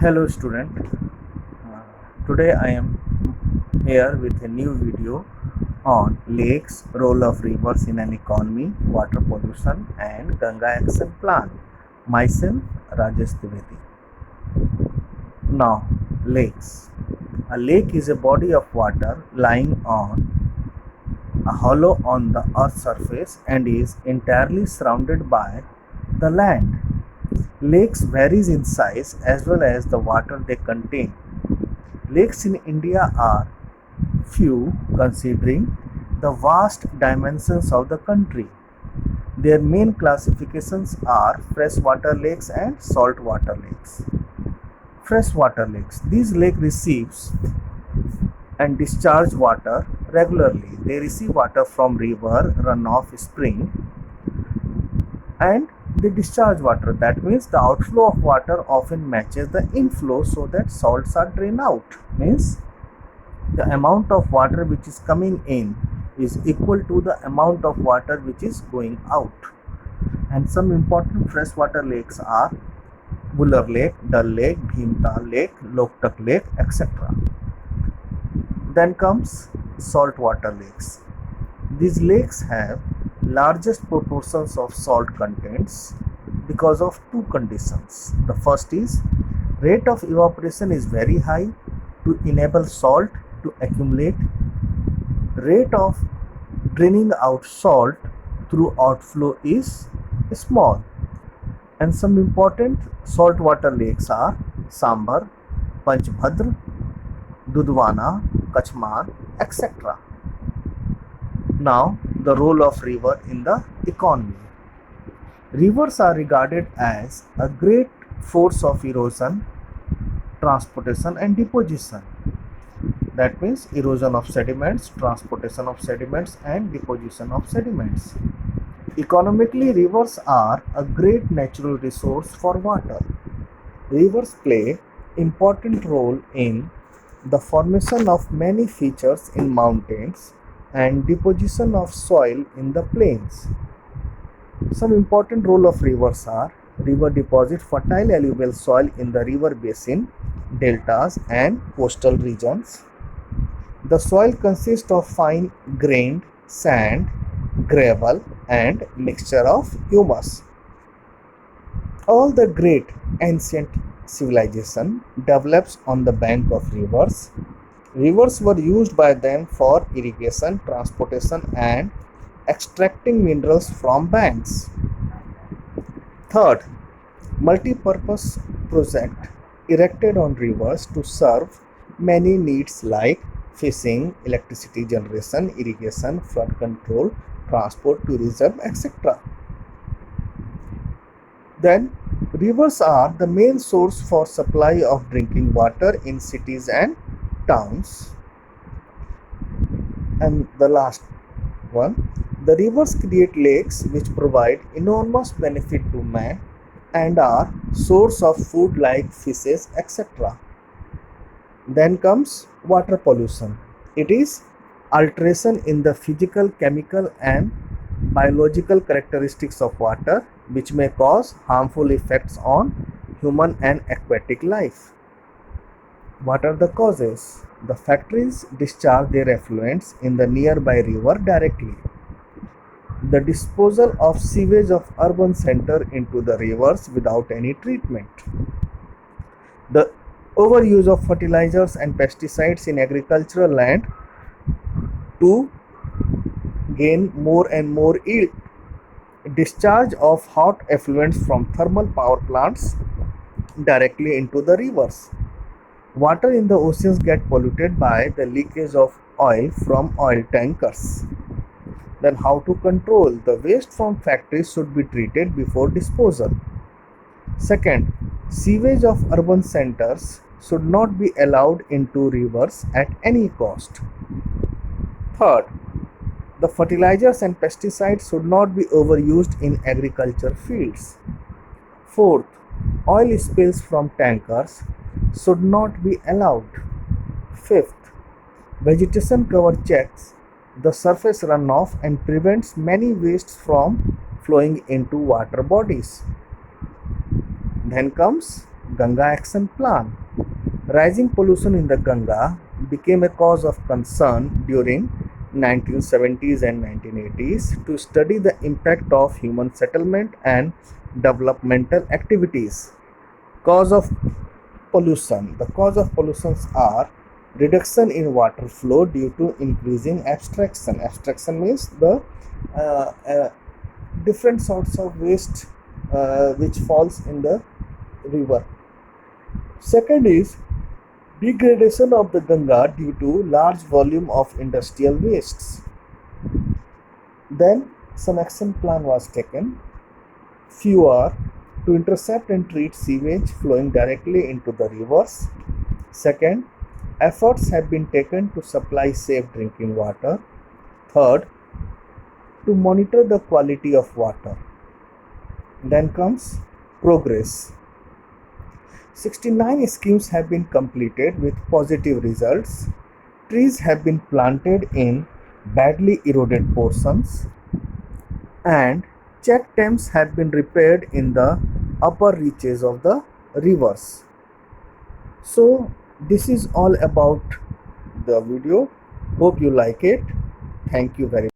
Hello student. Uh, Today I am here with a new video on lakes, role of rivers in an economy, water pollution and Ganga Action Plan. Myself Rajesh Trivedi. Now, lakes. A lake is a body of water lying on a hollow on the earth's surface and is entirely surrounded by the land. Lakes varies in size as well as the water they contain. Lakes in India are few considering the vast dimensions of the country. Their main classifications are freshwater lakes and saltwater lakes. Freshwater lakes. These lakes receives and discharge water regularly. They receive water from river, runoff, spring and they discharge water. That means the outflow of water often matches the inflow so that salts are drained out. Means the amount of water which is coming in is equal to the amount of water which is going out. And some important freshwater lakes are Buller Lake, Dal Lake, Bhimtal Lake, Loktak Lake, etc. Then comes saltwater lakes. These lakes have largest proportions of salt contents because of two conditions. The first is rate of evaporation is very high to enable salt to accumulate. Rate of draining out salt through outflow is small. And some important saltwater lakes are Sambar, Panchbhadra, Dudhwana, Kachmar, etc. Now, the role of river in the economy. Rivers are regarded as a great force of erosion, transportation and deposition. That means erosion of sediments, transportation of sediments and deposition of sediments. Economically, rivers are a great natural resource for water. Rivers play important role in the formation of many features in mountains and deposition of soil in the plains. Some important role of rivers are river deposit fertile alluvial soil in the river basin, deltas and coastal regions. The soil consists of fine grained sand, gravel and mixture of humus. All the great ancient civilization develops on the bank of rivers. Rivers were used by them for irrigation, transportation and extracting minerals from banks. Third, multi-purpose project erected on rivers to serve many needs like fishing, electricity generation, irrigation, flood control, transport, tourism, etc. Then, rivers are the main source for supply of drinking water in cities and towns. And the last one, the rivers create lakes which provide enormous benefit to man and are source of food like fishes, etc. Then comes water pollution. It is alteration in the physical, chemical and biological characteristics of water which may cause harmful effects on human and aquatic life. What are the causes? The factories discharge their effluents in the nearby river directly. The disposal of sewage of urban center into the rivers without any treatment. The overuse of fertilizers and pesticides in agricultural land to gain more and more yield. Discharge of hot effluents from thermal power plants directly into the rivers. Water in the oceans get polluted by the leakage of oil from oil tankers. Then how to control? The waste from factories should be treated before disposal. Second, sewage of urban centers should not be allowed into rivers at any cost. Third, the fertilizers and pesticides should not be overused in agriculture fields. Fourth, oil spills from tankers should not be allowed. Fifth, vegetation cover checks the surface runoff and prevents many wastes from flowing into water bodies. Then comes Ganga Action Plan. Rising pollution in the Ganga became a cause of concern during 1970s and 1980s to study the impact of human settlement and developmental activities. Cause of pollution. The cause of pollutions are reduction in water flow due to increasing abstraction. Abstraction means the uh, uh, different sorts of waste which falls in the river. Second is degradation of the Ganga due to large volume of industrial wastes. Then some action plan was taken. Few are to intercept and treat sewage flowing directly into the rivers. Second, efforts have been taken to supply safe drinking water. Third, to monitor the quality of water. Then comes progress. 69 schemes have been completed with positive results. Trees have been planted in badly eroded portions and check dams have been repaired in the upper reaches of the rivers. So this is all about the video. Hope you like it. Thank you very much.